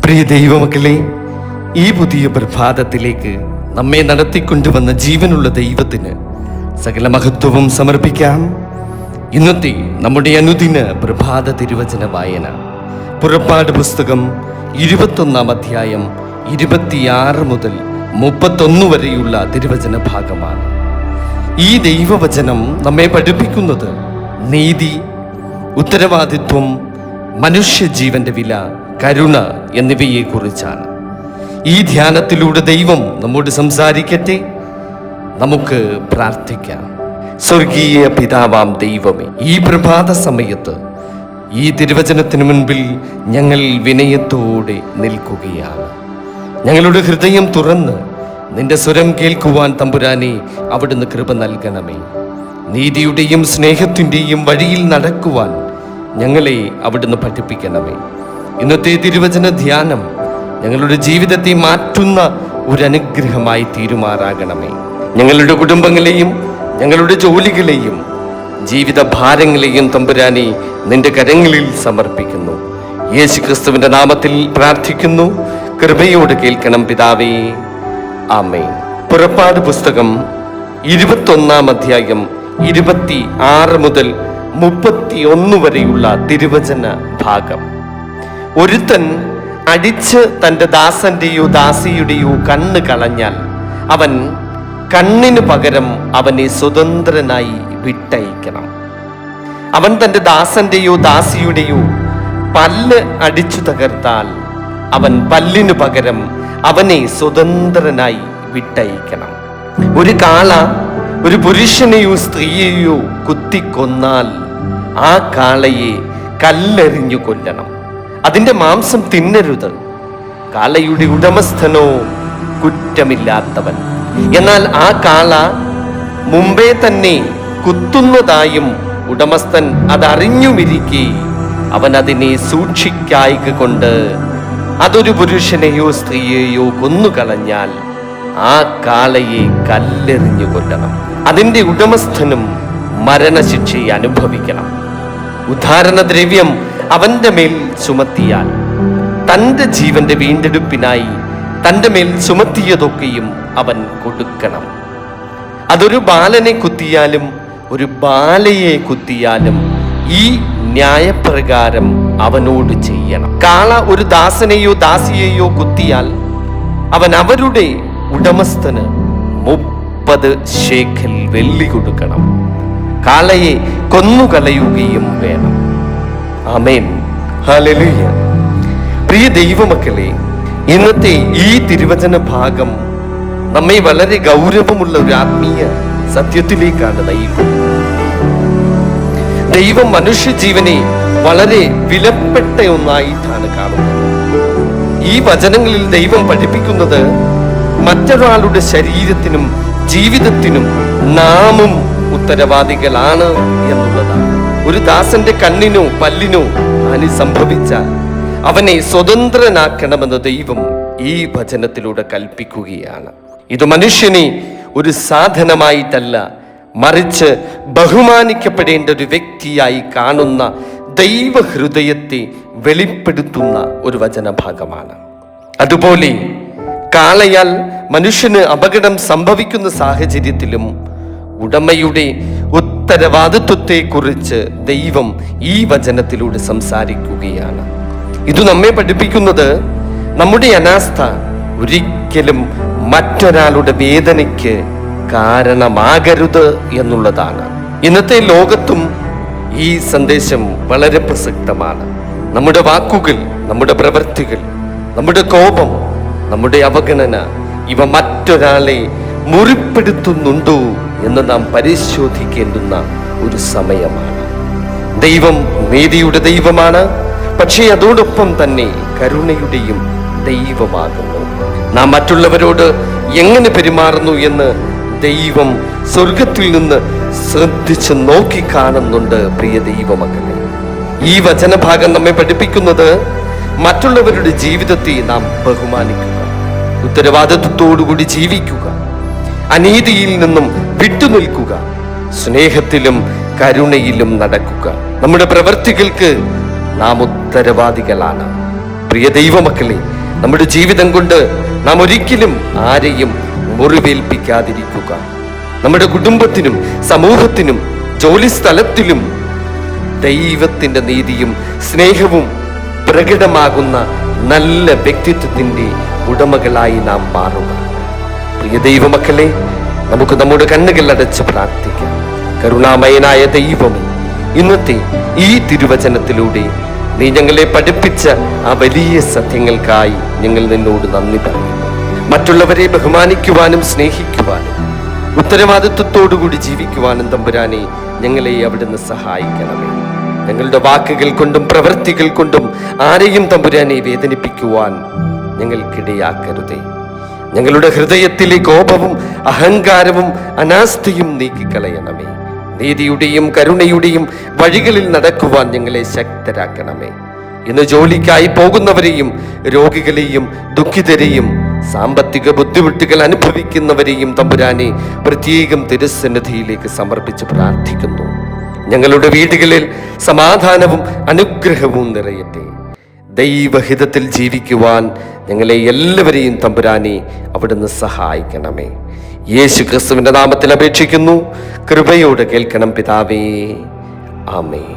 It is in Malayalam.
പ്രിയ ദൈവമക്കളെ, ഈ പുതിയ പ്രഭാതത്തിലേക്ക് നമ്മെ നടത്തിക്കൊണ്ടുവന്ന ജീവനുള്ള ദൈവത്തിന് സകല മഹത്വവും സമർപ്പിക്കാം. ഇന്നത്തെ നമ്മുടെ അനുദിന പ്രഭാത തിരുവചന വായന പുറപ്പാട് പുസ്തകം 21-ാം അധ്യായം 26 മുതൽ 31 വരെയുള്ള തിരുവചന ഭാഗമാണ്. ഈ ദൈവവചനം നമ്മെ പഠിപ്പിക്കുന്നത് നീതി, ഉത്തരവാദിത്വം, മനുഷ്യജീവന്റെ വില, കരുണ എന്നിവയെക്കുറിച്ചാണ്. ഈ ധ്യാനത്തിലൂടെ ദൈവം നമ്മോട് സംസാരിക്കട്ടെ. നമുക്ക് പ്രാർത്ഥിക്കാം. സ്വർഗീയ പിതാവാം ദൈവമേ, ഈ പ്രഭാത സമയത്ത് ഈ തിരുവചനത്തിന് മുൻപിൽ ഞങ്ങൾ വിനയത്തോടെ നിൽക്കുകയാണ്. ഞങ്ങളുടെ ഹൃദയം തുറന്ന് നിന്റെ സ്വരം കേൾക്കുവാൻ തമ്പുരാനെ അവിടുന്ന് കൃപ നൽകണമേ. നീതിയുടെയും സ്നേഹത്തിൻ്റെയും വഴിയിൽ നടക്കുവാൻ ഞങ്ങളെ അവിടുന്ന് പഠിപ്പിക്കണമേ. ഇന്നത്തെ തിരുവചന ധ്യാനം ഞങ്ങളുടെ ജീവിതത്തെ മാറ്റുന്ന ഒരു അനുഗ്രഹമായി തീരുമാറാകണമേ. ഞങ്ങളുടെ കുടുംബങ്ങളെയും ഞങ്ങളുടെ ജോലികളെയും ജീവിത ഭാരങ്ങളെയും തമ്പുരാനെ നിന്റെ കരങ്ങളിൽ സമർപ്പിക്കുന്നു. യേശുക്രിസ്തുവിന്റെ നാമത്തിൽ പ്രാർത്ഥിക്കുന്നു. കൃപയോട് കേൾക്കണം പിതാവേ, ആമേൻ. പുറപ്പാട് പുസ്തകം 21-ാം അധ്യായം 26 മുതൽ 31 വരെയുള്ള തിരുവചന ഭാഗം. ഒരുത്തൻ അടിച്ച് തൻ്റെ ദാസന്റെയോ ദാസിയുടെയോ കണ്ണ് കളഞ്ഞാൽ അവൻ കണ്ണിന് പകരം അവനെ സ്വതന്ത്രനായി വിട്ടയക്കണം. അവൻ തൻ്റെ ദാസന്റെയോ ദാസിയുടെയോ പല്ല് അടിച്ചു തകർത്താൽ അവൻ പല്ലിനു പകരം അവനെ സ്വതന്ത്രനായി വിട്ടയക്കണം. ഒരു കാള ഒരു പുരുഷനെയോ സ്ത്രീയെയോ കുത്തിക്കൊന്നാൽ ആ കാളയെ കല്ലെറിഞ്ഞു കൊല്ലണം. അതിൻ്റെ മാംസം തിന്നരുത്. കാളയുടെ ഉടമസ്ഥനോ കുറ്റമില്ലാത്തവൻ. എന്നാൽ ആ കാള മുമ്പേ തന്നെ കുത്തുന്നതായും ഉടമസ്ഥൻ അതറിഞ്ഞുമിരിക്കെ അവൻ അതിനെ സൂക്ഷിക്കായ്ക കൊണ്ട് അതൊരു പുരുഷനെയോ സ്ത്രീയെയോ കൊന്നുകളഞ്ഞാൽ ആ കാളയെ കല്ലെറിഞ്ഞു കൊല്ലണം. അതിൻ്റെ ഉടമസ്ഥനും മരണശിക്ഷയെ അനുഭവിക്കണം. ഉദ്ധാരണദ്രവ്യം അവന്റെ മേൽ ചുമത്തിയാൽ തൻ്റെ ജീവന്റെ വീണ്ടെടുപ്പിനായി തൻ്റെ മേൽ ചുമത്തിയതൊക്കെയും അവൻ കൊടുക്കണം. അതൊരു ബാലനെ കുത്തിയാലും ഒരു ബാലയെ കുത്തിയാലും ഈ ന്യായപ്രകാരം അവനോട് ചെയ്യണം. കാള ഒരു ദാസനെയോ ദാസിയെയോ കുത്തിയാൽ അവൻ അവരുടെ ഉടമസ്ഥന് 30 ശേഖൽ വെള്ളി കൊടുക്കണം. കാളയെ കൊന്നുകളയുകയും വേണം. ആമേൻ, ഹല്ലേലൂയ. പ്രിയ ദൈവമക്കളെ, ഇന്നത്തെ ഈ തിരുവചന ഭാഗം നമ്മെ വളരെ ഗൗരവമുള്ള ഒരു ആത്മീയ സത്യത്തിലേക്കാണ് നയിക്കുന്നത്. ദൈവം മനുഷ്യജീവനെ വളരെ വിലപ്പെട്ട ഒന്നായിട്ടാണ് കാണുന്നത്. ഈ വചനങ്ങളിൽ ദൈവം പഠിപ്പിക്കുന്നത് മറ്റൊരാളുടെ ശരീരത്തിനും ജീവിതത്തിനും നാമും ഉത്തരവാദികളാണ് എന്നുള്ളതാണ്. ഒരു ദാസന്റെ കണ്ണിനോ പല്ലിനോ ഹാനി സംഭവിച്ചാൽ അവനെ സ്വതന്ത്രനാക്കണമെന്ന് ദൈവം ഈ വചനത്തിലൂടെ കൽപ്പിക്കുകയാണ്. ഇത് മനുഷ്യനെ ഒരു സാധനമായിട്ടല്ല, മറിച്ച് ബഹുമാനിക്കപ്പെടേണ്ട ഒരു വ്യക്തിയായി കാണുന്ന ദൈവഹൃദയത്തെ വെളിപ്പെടുത്തുന്ന ഒരു വചനഭാഗമാണ്. അതുപോലെ കാളയാൽ മനുഷ്യന് അപകടം സംഭവിക്കുന്ന സാഹചര്യത്തിലും ഉടമയുടെ ഉത്തരവാദിത്വത്തെക്കുറിച്ച് ദൈവം ഈ വചനത്തിലൂടെ സംസാരിക്കുകയാണ്. ഇത് നമ്മെ പഠിപ്പിക്കുന്നത് നമ്മുടെ അനാസ്ഥ ഒരിക്കലും മറ്റൊരാളുടെ വേദനയ്ക്ക് കാരണമാകരുത് എന്നുള്ളതാണ്. ഇന്നത്തെ ലോകത്തും ഈ സന്ദേശം വളരെ പ്രസക്തമാണ്. നമ്മുടെ വാക്കുകൾ, നമ്മുടെ പ്രവൃത്തികൾ, നമ്മുടെ കോപം, നമ്മുടെ അവഗണന ഇവ മറ്റൊരാളെ മുറിപ്പെടുത്തുന്നുണ്ടോ എന്ന് നാം പരിശോധിക്കേണ്ടുന്ന ഒരു സമയമാണ്. ദൈവം നീതിയുടെ ദൈവമാണ്, പക്ഷേ അതോടൊപ്പം തന്നെ കരുണയുടെയും ദൈവമാകുന്നു. നാം മറ്റുള്ളവരോട് എങ്ങനെ പെരുമാറുന്നു എന്ന് ദൈവം സ്വർഗത്തിൽ നിന്ന് ശ്രദ്ധിച്ച് നോക്കിക്കാണുന്നുണ്ട്. പ്രിയ ദൈവമക്കളെ, ഈ വചനഭാഗം നമ്മെ പഠിപ്പിക്കുന്നത് മറ്റുള്ളവരുടെ ജീവിതത്തെ നാം ബഹുമാനിക്കുക, ഉത്തരവാദിത്വത്തോടുകൂടി ജീവിക്കുക, അനീതിയിൽ നിന്നും വിട്ടുനിൽക്കുക, സ്നേഹത്തിലും കരുണയിലും നടക്കുക. നമ്മുടെ പ്രവൃത്തികൾക്ക് നാം ഉത്തരവാദികളാണ്. പ്രിയ ദൈവമക്കളെ, നമ്മുടെ ജീവിതം കൊണ്ട് നാം ഒരിക്കലും ആരെയും മുറിവേൽപ്പിക്കാതിരിക്കുക. നമ്മുടെ കുടുംബത്തിനും സമൂഹത്തിനും ജോലി സ്ഥലത്തിലും ദൈവത്തിന്റെ നീതിയും സ്നേഹവും പ്രകടമാകുന്ന നല്ല വ്യക്തിത്വത്തിന്റെ ഉടമകളായി നാം മാറുക. പ്രിയ ദൈവമക്കളെ, നമുക്ക് നമ്മുടെ കണ്ണുകൾ അടച്ച് പ്രാർത്ഥിക്കാം. കരുണാമയനായ ദൈവമേ, ഇന്നത്തെ ഈ തിരുവചനത്തിലൂടെ നീ ഞങ്ങളെ പഠിപ്പിച്ച ആ വലിയ സത്യങ്ങൾക്കായി ഞങ്ങൾ നിന്നോട് നന്ദി പറയുന്നു. മറ്റുള്ളവരെ ബഹുമാനിക്കുവാനും സ്നേഹിക്കുവാനും ഉത്തരവാദിത്വത്തോടുകൂടി ജീവിക്കുവാനും തമ്പുരാനെ ഞങ്ങളെ അവിടുന്ന് സഹായിക്കണമേ. ഞങ്ങളുടെ വാക്കുകൾ കൊണ്ടും പ്രവൃത്തികൾ കൊണ്ടും ആരെയും തമ്പുരാനെ വേദനിപ്പിക്കുവാൻ ഞങ്ങൾക്കിടയാക്കരുതേ. ഞങ്ങളുടെ ഹൃദയത്തിലെ കോപവും അഹങ്കാരവും അനാസ്ഥയും നീക്കിക്കളയണമേ. നീതിയുടെയും കരുണയുടെയും വഴികളിൽ നടക്കുവാൻ ഞങ്ങളെ ശക്തരാക്കണമേ. ഇന്ന് ജോലിക്കായി പോകുന്നവരെയും രോഗികളെയും ദുഃഖിതരെയും സാമ്പത്തിക ബുദ്ധിമുട്ടുകൾ അനുഭവിക്കുന്നവരെയും തമ്പുരാനെ പ്രത്യേകം തിരുസന്നിധിയിലേക്ക് സമർപ്പിച്ച് പ്രാർത്ഥിക്കുന്നു. ഞങ്ങളുടെ വീടുകളിൽ സമാധാനവും അനുഗ്രഹവും നിറയട്ടെ. ദൈവഹിതത്തിൽ ജീവിക്കുവാൻ ഞങ്ങളെ എല്ലാവരെയും തമ്പുരാനെ അവിടുന്ന് സഹായിക്കണമേ. യേശു ക്രിസ്തുവിന്റെ നാമത്തിൽ അപേക്ഷിക്കുന്നു. കൃപയോടെ കേൾക്കണം പിതാവേ. ആമേൻ.